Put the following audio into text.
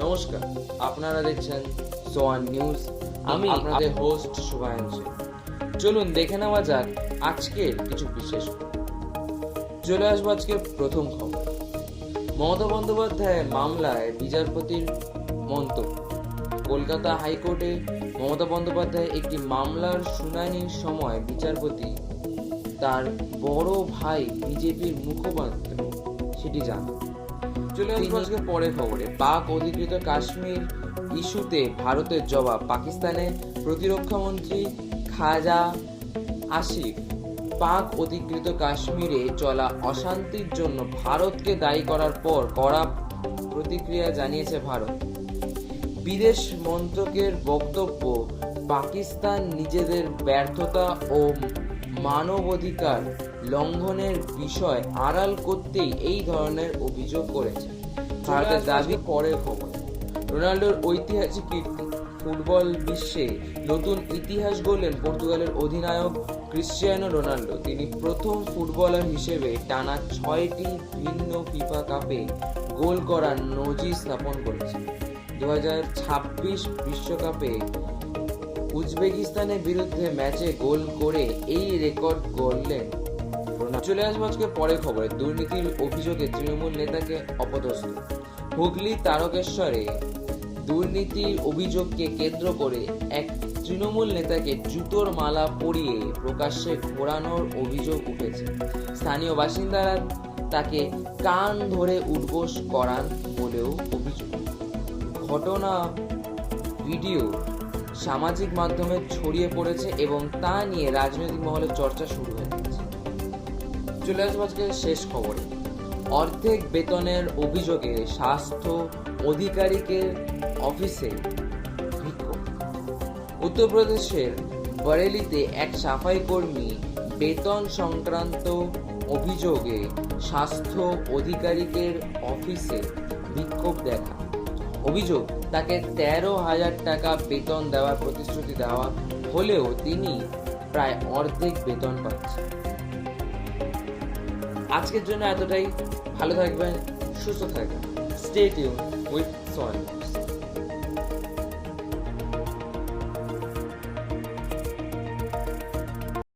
নমস্কার, আপনারা দেখছেন সোয়ান নিউজ। আমি আপনাদের হোস্ট শুভাংশু। চলুন দেখে নেওয়া যাক আজকের কিছু বিশেষ খবর। চলে আসবো আজকে প্রথম খবর। মমতা বন্দ্যোপাধ্যায়ের মামলায় বিচারপতির মন্তব্য। কলকাতা হাইকোর্টে মমতা বন্দ্যোপাধ্যায় একটি মামলার শুনানির সময় বিচারপতি তার বড় ভাই বিজেপির মুখপাত্র সেটি জানান। চলে আসবো আজকে পরের খবরে। পাক অধিকৃত কাশ্মীর ইস্যুতে ভারতের জবাব। পাকিস্তানের প্রতিরক্ষা মন্ত্রী খাজা আসিফ পাক অধিকৃত কাশ্মীরে চলা অশান্তির জন্য ভারতকে দায়ী করার পর কড়া প্রতিক্রিয়া জানিয়েছে ভারত। বিদেশ মন্ত্রকের বক্তব্য, পাকিস্তান নিজেদের ব্যর্থতা ও মানবাধিকার লঙ্ঘনের বিষয় আড়াল করতেই এই ধরনের অভিযোগ করেছে। ভারতের দাবি। পরের খবর, রোনাল্ডোর ঐতিহাসিক কীর্তি। ফুটবল বিশ্বে নতুন ইতিহাস গড়লেন পর্তুগালের অধিনায়ক ক্রিশ্চিয়ানো রোনাল্ডো। তিনি প্রথম ফুটবলার হিসেবে টানা 6টি ভিন্ন ফিফা কাপে গোল করার নজির স্থাপন করেছেন। 2026 বিশ্বকাপে উজবেকিস্তানের বিরুদ্ধে ম্যাচে গোল করে এই রেকর্ড গড়লেন। চলে আসবো আজকে পরের খবরে। দুর্নীতির অভিযোগে তৃণমূল নেতাকে অপদস্থ। হুগলি তারকেশ্বরে দুর্নীতির অভিযোগকে কেন্দ্র করে এক তৃণমূল নেতাকে জুতোর মালা পরিয়ে প্রকাশ্যে ঘোরানোর অভিযোগ উঠেছে। স্থানীয় বাসিন্দারা তাকে কান ধরে উঠবোস করান বলেও অভিযোগ। ঘটনা ভিডিও সামাজিক মাধ্যমে ছড়িয়ে পড়েছে এবং তা নিয়ে রাজনৈতিক মহলে চর্চা শুরু হয়ে গেছে। চলে আসবো আজকে শেষ খবরে। অর্ধেক বেতনের অভিযোগে স্বাস্থ্য আধিকারিকের অফিসে বিক্ষোভ। উত্তরপ্রদেশের বরেলিতে এক সাফাই কর্মী বেতন সংক্রান্ত অভিযোগে স্বাস্থ্য আধিকারিকের অফিসে বিক্ষোভ দেখা। অভিযোগ, তাকে 13,000 টাকা বেতন দেওয়ার প্রতিশ্রুতি দেওয়া হলেও তিনি প্রায় অর্ধেক বেতন পাচ্ছেন। আজকের জন্য এতটাই। ভালো থাকবেন, সুস্থ থাকবেন। Stay tune with Schwann.